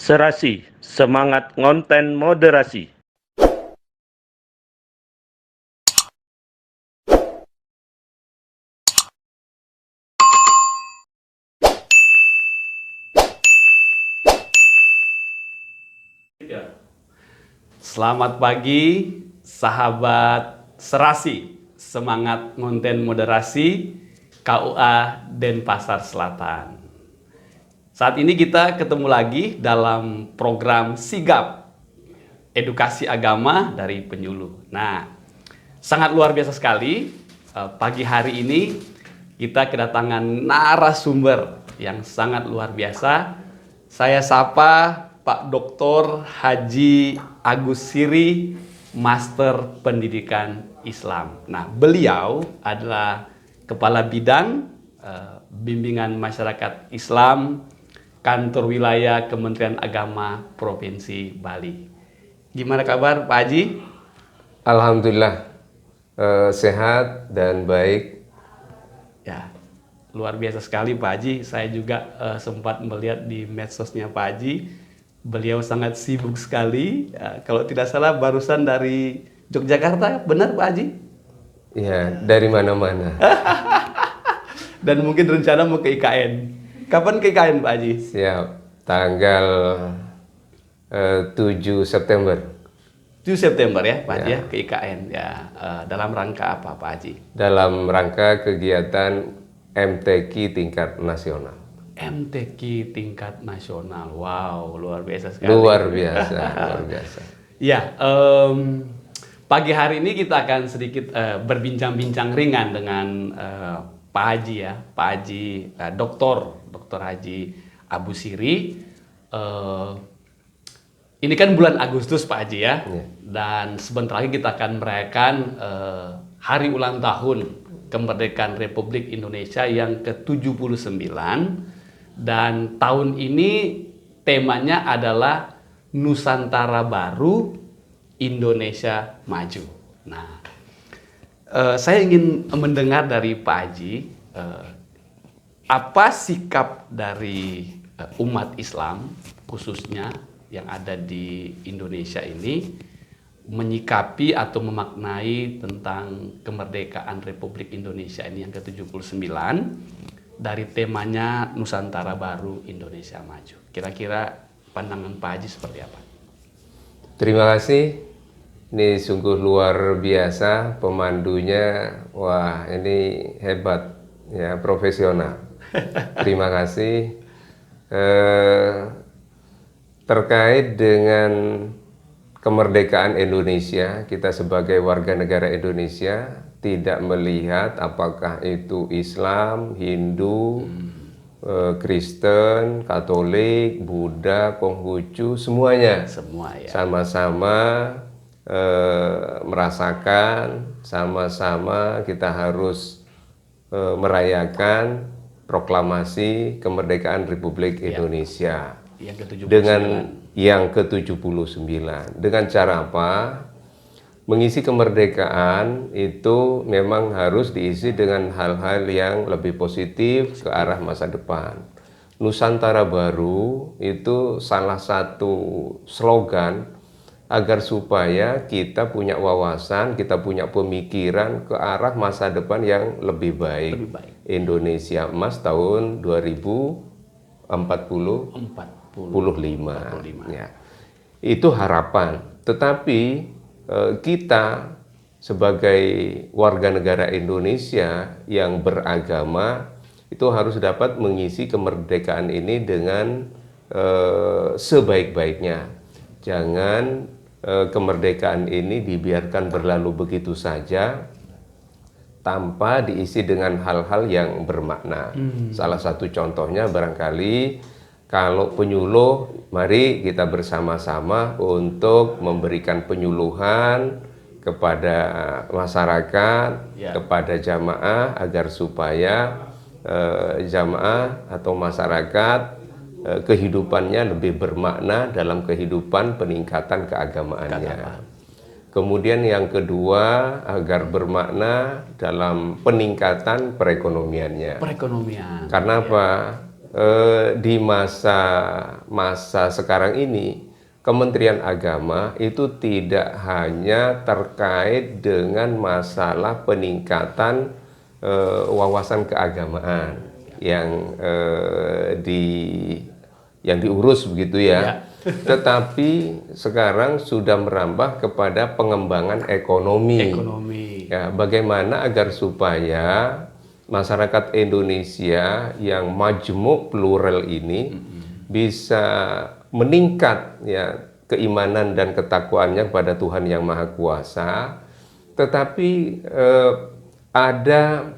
Serasi, semangat ngonten moderasi. Selamat pagi, sahabat Serasi, semangat ngonten moderasi, KUA Denpasar Selatan. Saat ini kita ketemu lagi dalam program Sigap, edukasi agama dari penyuluh. Nah, sangat luar biasa sekali, pagi hari ini kita kedatangan narasumber yang sangat luar biasa. Saya sapa Pak Dr. Haji Agus Siri, Master Pendidikan Islam. Nah, beliau adalah Kepala Bidang Bimbingan Masyarakat Islam Kantor Wilayah Kementerian Agama Provinsi Bali. Gimana kabar Pak Haji? Alhamdulillah sehat dan baik. Ya, luar biasa sekali Pak Haji. Saya juga sempat melihat di medsosnya Pak Haji. Beliau sangat sibuk sekali. Kalau tidak salah barusan dari Yogyakarta, benar Pak Haji? Ya, dari mana-mana. Dan mungkin rencana mau ke IKN. Kapan ke IKN Pak Haji? Siap, tanggal 7 September. 7 September ya Pak Haji ya, ke IKN. Ya, dalam rangka apa Pak Haji? Dalam rangka kegiatan MTQ tingkat nasional. MTQ tingkat nasional. Wow, luar biasa sekali. Luar biasa, luar biasa. Ya, pagi hari ini kita akan sedikit berbincang-bincang ringan dengan Pak Haji ya, Pak Haji Dr. Haji Abu Siri. Ini kan bulan Agustus Pak Haji ya, dan sebentar lagi kita akan merayakan hari ulang tahun kemerdekaan Republik Indonesia yang ke-79. Dan tahun ini temanya adalah Nusantara Baru, Indonesia Maju. Nah, saya ingin mendengar dari Pak Haji, apa sikap dari umat Islam, khususnya yang ada di Indonesia ini, menyikapi atau memaknai tentang kemerdekaan Republik Indonesia ini yang ke-79, dari temanya Nusantara Baru, Indonesia Maju. Kira-kira pandangan Pak Haji seperti apa? Terima kasih. Ini sungguh luar biasa pemandunya. Wah, ini hebat ya, profesional. Terima kasih. Terkait dengan kemerdekaan Indonesia, kita sebagai warga negara Indonesia tidak melihat apakah itu Islam, Hindu, Kristen, Katolik, Buddha, Konghucu, semuanya Semua ya. sama-sama merasakan, sama-sama kita harus merayakan proklamasi kemerdekaan Republik Indonesia Yang ke-79. dengan yang ke-79. Dengan cara apa? Mengisi kemerdekaan itu memang harus diisi dengan hal-hal yang lebih positif ke arah masa depan. Nusantara Baru itu salah satu slogan agar supaya kita punya wawasan, kita punya pemikiran ke arah masa depan yang lebih baik. Indonesia Emas tahun 2045. Ya. Itu harapan. Tetapi kita sebagai warga negara Indonesia yang beragama itu harus dapat mengisi kemerdekaan ini dengan sebaik-baiknya. Jangan kemerdekaan ini dibiarkan berlalu begitu saja tanpa diisi dengan hal-hal yang bermakna. Salah satu contohnya barangkali kalau penyuluh, mari kita bersama-sama untuk memberikan penyuluhan kepada masyarakat, kepada jamaah, agar supaya jamaah atau masyarakat kehidupannya lebih bermakna dalam kehidupan peningkatan keagamaannya. Kemudian yang kedua, agar bermakna dalam peningkatan perekonomiannya. Perekonomian. Karena apa? di masa sekarang ini Kementerian Agama itu tidak hanya terkait dengan masalah peningkatan wawasan keagamaan yang diurus begitu ya. Tetapi sekarang sudah merambah kepada pengembangan ekonomi. Ya, bagaimana agar supaya masyarakat Indonesia yang majemuk plural ini bisa meningkat ya keimanan dan ketakwaannya kepada Tuhan Yang Maha Kuasa, tetapi ada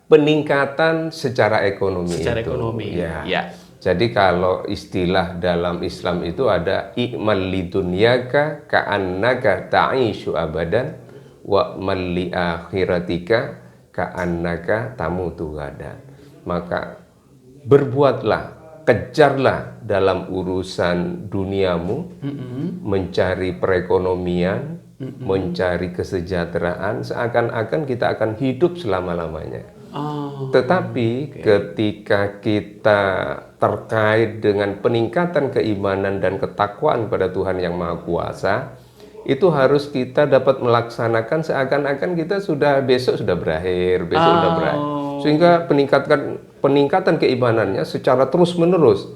peningkatan secara ekonomi. Ya. Jadi kalau istilah dalam Islam itu ada i'mal lidunyaka ka'annaka ta'ishu abadan wa mal li akhiratika ka'annaka tamutu gadan. Maka berbuatlah, kejarlah dalam urusan duniamu, mencari perekonomian, mencari kesejahteraan, seakan-akan kita akan hidup selama-lamanya. Tetapi ketika kita terkait dengan peningkatan keimanan dan ketakwaan pada Tuhan Yang Maha Kuasa, itu harus kita dapat melaksanakan seakan-akan kita besok sudah berakhir, sehingga peningkatan keimanannya secara terus-menerus.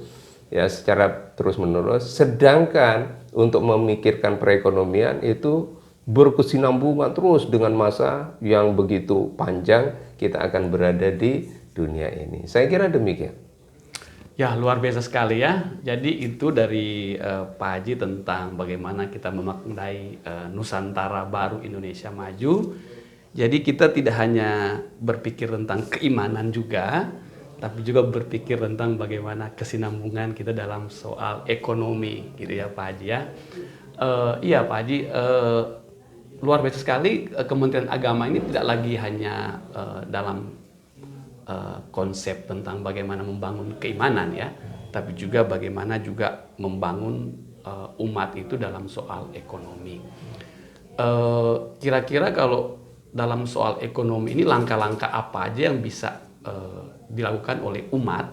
Ya, secara terus-menerus. Sedangkan untuk memikirkan perekonomian itu berkesinambungan terus dengan masa yang begitu panjang kita akan berada di dunia ini. Saya kira demikian. Ya, luar biasa sekali ya. Jadi itu dari Pak Haji tentang bagaimana kita memaknai Nusantara Baru Indonesia Maju. Jadi kita tidak hanya berpikir tentang keimanan juga, tapi juga berpikir tentang bagaimana kesinambungan kita dalam soal ekonomi, gitu ya Pak Haji ya. Iya Pak Haji, luar biasa sekali. Kementerian Agama ini tidak lagi hanya dalam konsep tentang bagaimana membangun keimanan ya, tapi juga bagaimana juga membangun umat itu dalam soal ekonomi. Kira-kira kalau dalam soal ekonomi ini langkah-langkah apa aja yang bisa dilakukan oleh umat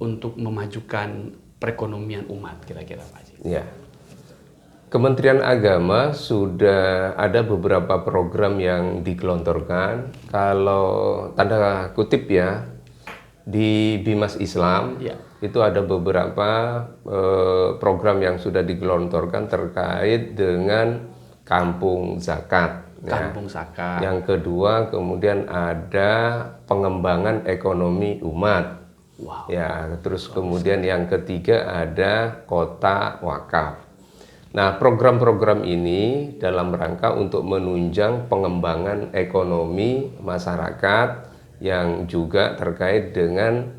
untuk memajukan perekonomian umat, kira-kira Pak Haji? Ya. Kementerian Agama sudah ada beberapa program yang digelontorkan. Kalau tanda kutip ya, di Bimas Islam itu ada beberapa program yang sudah digelontorkan terkait dengan kampung zakat. Kampung zakat. Yang kedua, kemudian ada pengembangan ekonomi umat. Wow. Ya, terus kemudian yang ketiga ada kota wakaf. Nah, program-program ini dalam rangka untuk menunjang pengembangan ekonomi masyarakat yang juga terkait dengan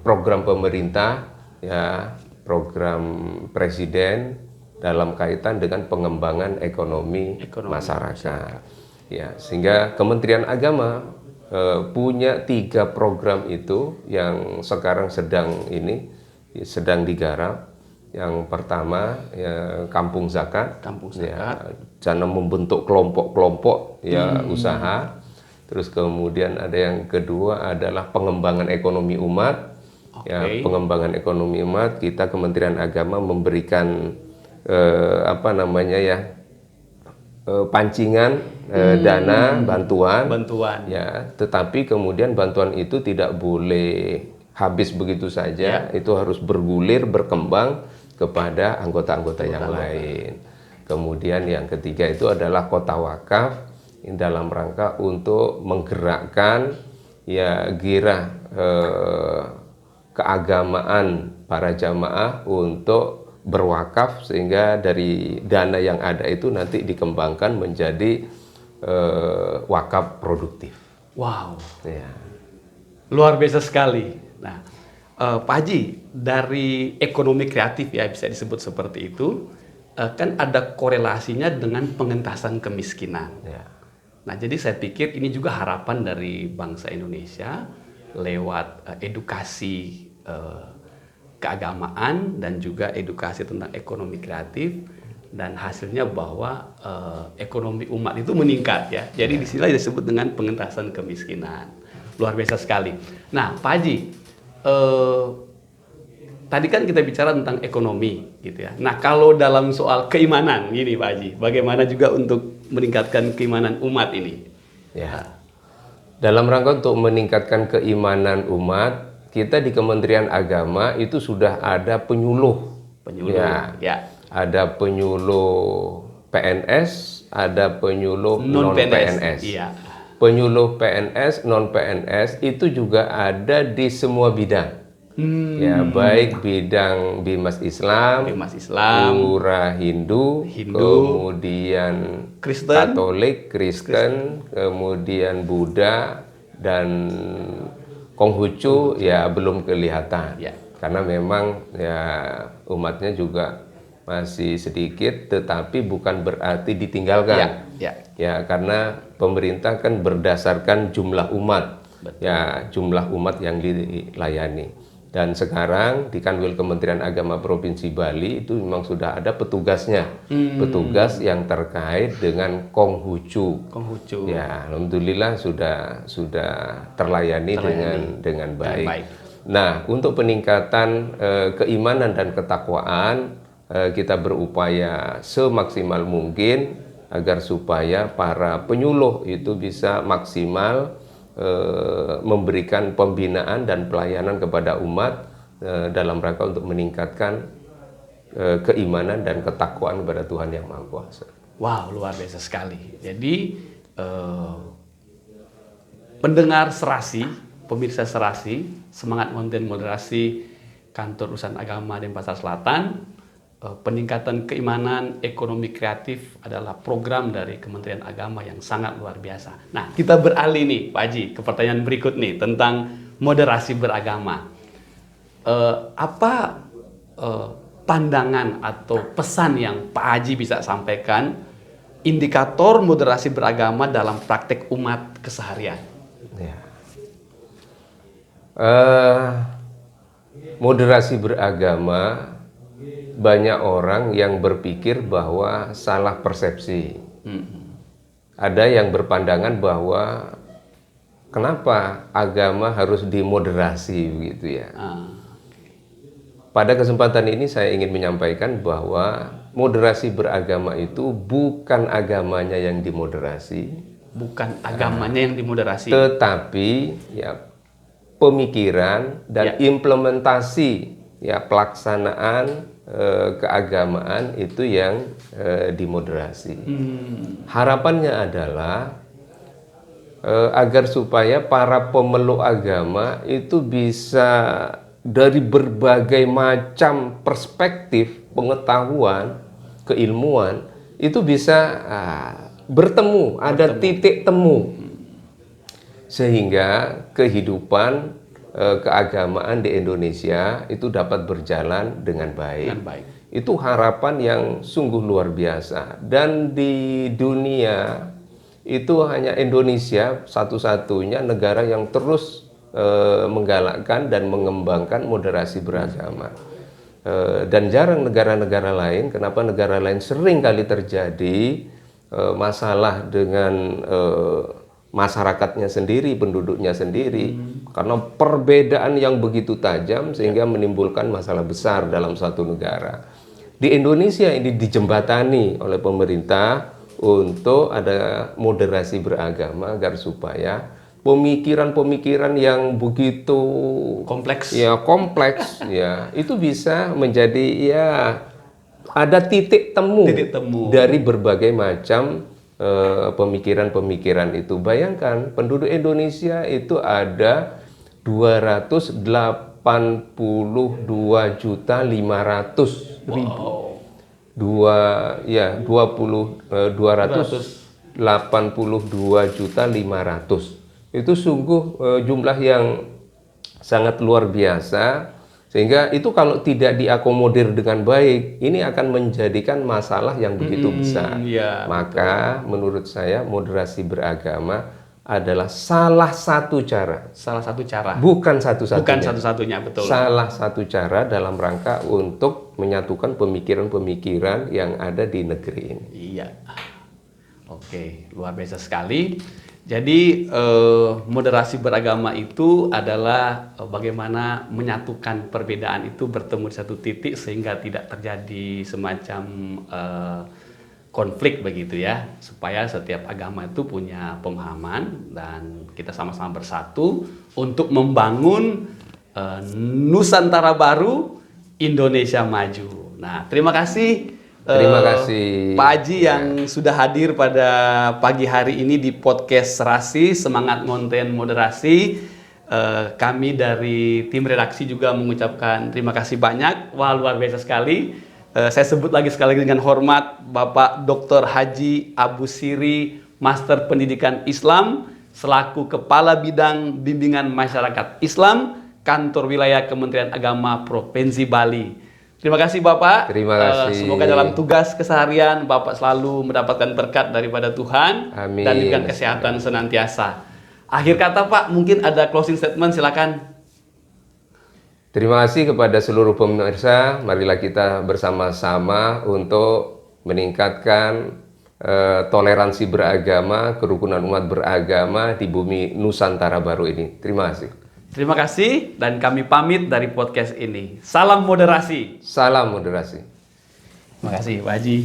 program pemerintah, ya, program presiden dalam kaitan dengan pengembangan ekonomi masyarakat. Ya, sehingga Kementerian Agama punya 3 program itu yang sekarang sedang digarap. Yang pertama ya, kampung zakat, ya, cara membentuk kelompok-kelompok ya usaha. Terus kemudian ada yang kedua adalah pengembangan ekonomi umat. Ya, pengembangan ekonomi umat, kita Kementerian Agama memberikan pancingan dana bantuan. Ya, tetapi kemudian bantuan itu tidak boleh habis begitu saja, itu harus bergulir, berkembang kepada anggota-anggota yang lain. Kemudian yang ketiga itu adalah kota wakaf dalam rangka untuk menggerakkan ya gairah keagamaan para jamaah untuk berwakaf, sehingga dari dana yang ada itu nanti dikembangkan menjadi wakaf produktif. Wow. Ya. Luar biasa sekali. Nah, Pak Haji, dari ekonomi kreatif ya bisa disebut seperti itu, kan ada korelasinya dengan pengentasan kemiskinan. Ya. Nah, jadi saya pikir ini juga harapan dari bangsa Indonesia lewat edukasi keagamaan dan juga edukasi tentang ekonomi kreatif, dan hasilnya bahwa ekonomi umat itu meningkat ya. Jadi di sini disebut dengan pengentasan kemiskinan. luar biasa sekali. Nah, Pak Haji, tadi kan kita bicara tentang ekonomi, gitu ya. Nah, kalau dalam soal keimanan, gini Pak Haji, bagaimana juga untuk meningkatkan keimanan umat ini? Ya. Dalam rangka untuk meningkatkan keimanan umat, kita di Kementerian Agama itu sudah ada penyuluh. Ya. Ada penyuluh PNS, ada penyuluh non-PNS. Iya. Penyuluh PNS, non-PNS itu juga ada di semua bidang. Ya, baik bidang Bimas Islam, Lurah Hindu, kemudian Kristen, Katolik, Kristen, kemudian Buddha, dan Konghucu ya belum kelihatan. Ya. Karena memang ya umatnya juga masih sedikit, tetapi bukan berarti ditinggalkan. Ya, karena pemerintah kan berdasarkan jumlah umat. Betul. Ya, jumlah umat yang dilayani. Dan sekarang di Kanwil Kementerian Agama Provinsi Bali itu memang sudah ada petugasnya, petugas yang terkait dengan Konghucu. Ya, alhamdulillah sudah terlayani. dengan baik. Nah, untuk peningkatan keimanan dan ketakwaan, kita berupaya semaksimal mungkin agar supaya para penyuluh itu bisa maksimal memberikan pembinaan dan pelayanan kepada umat dalam rangka untuk meningkatkan keimanan dan ketakwaan kepada Tuhan Yang Maha Kuasa. Wow, luar biasa sekali. Jadi pendengar Serasi, pemirsa Serasi, semangat konten moderasi Kantor Urusan Agama Denpasar Selatan, peningkatan keimanan ekonomi kreatif adalah program dari Kementerian Agama yang sangat luar biasa. Nah, kita beralih nih Pak Haji ke pertanyaan berikut nih tentang moderasi beragama. Apa pandangan atau pesan yang Pak Haji bisa sampaikan indikator moderasi beragama dalam praktek umat keseharian? Ya. Moderasi beragama, banyak orang yang berpikir bahwa salah persepsi. Ada yang berpandangan bahwa kenapa agama harus dimoderasi begitu ya. Pada kesempatan ini saya ingin menyampaikan bahwa moderasi beragama itu bukan agamanya yang dimoderasi, tetapi ya pemikiran dan implementasi ya pelaksanaan keagamaan itu yang dimoderasi. Harapannya adalah agar supaya para pemeluk agama itu bisa dari berbagai macam perspektif, pengetahuan, keilmuan itu bisa bertemu, ada titik temu, sehingga kehidupan keagamaan di Indonesia itu dapat berjalan dengan baik. Itu harapan yang sungguh luar biasa. Dan di dunia itu hanya Indonesia satu-satunya negara yang terus menggalakkan dan mengembangkan moderasi beragama. Dan jarang negara-negara lain. Kenapa negara lain sering kali terjadi masalah dengan masyarakatnya sendiri, penduduknya sendiri, karena perbedaan yang begitu tajam sehingga menimbulkan masalah besar dalam suatu negara. Di Indonesia ini dijembatani oleh pemerintah untuk ada moderasi beragama agar supaya pemikiran-pemikiran yang begitu kompleks ya itu bisa menjadi ya ada titik temu dari berbagai macam pemikiran-pemikiran itu. Bayangkan penduduk Indonesia itu ada 282.500.000. 282.500. Itu sungguh jumlah yang sangat luar biasa. Sehingga itu kalau tidak diakomodir dengan baik, ini akan menjadikan masalah yang begitu besar. Maka menurut saya moderasi beragama adalah salah satu cara. Bukan satu-satunya. Betul. Salah satu cara dalam rangka untuk menyatukan pemikiran-pemikiran yang ada di negeri ini. Iya. Oke, luar biasa sekali. Jadi moderasi beragama itu adalah bagaimana menyatukan perbedaan itu bertemu di satu titik sehingga tidak terjadi semacam konflik begitu ya, supaya setiap agama itu punya pemahaman dan kita sama-sama bersatu untuk membangun Nusantara baru, Indonesia maju. Nah, terima kasih. Terima kasih Pak Haji yang sudah hadir pada pagi hari ini di podcast Serasi Semangat Ngonten Moderasi. Kami dari tim redaksi juga mengucapkan terima kasih banyak. Wah, luar biasa sekali. Saya sebut lagi sekali dengan hormat Bapak Dr. Haji Abu Siri, Master Pendidikan Islam, selaku Kepala Bidang Bimbingan Masyarakat Islam, Kantor Wilayah Kementerian Agama Provinsi Bali. Terima kasih Bapak. Terima kasih. Semoga dalam tugas keseharian Bapak selalu mendapatkan berkat daripada Tuhan. Amin. Dan diberikan kesehatan senantiasa. Akhir kata Pak, mungkin ada closing statement, silakan. Terima kasih kepada seluruh pemirsa. Marilah kita bersama-sama untuk meningkatkan toleransi beragama, kerukunan umat beragama di bumi Nusantara baru ini. Terima kasih. Terima kasih dan kami pamit dari podcast ini. Salam moderasi. Salam moderasi. Terima kasih Pak Haji.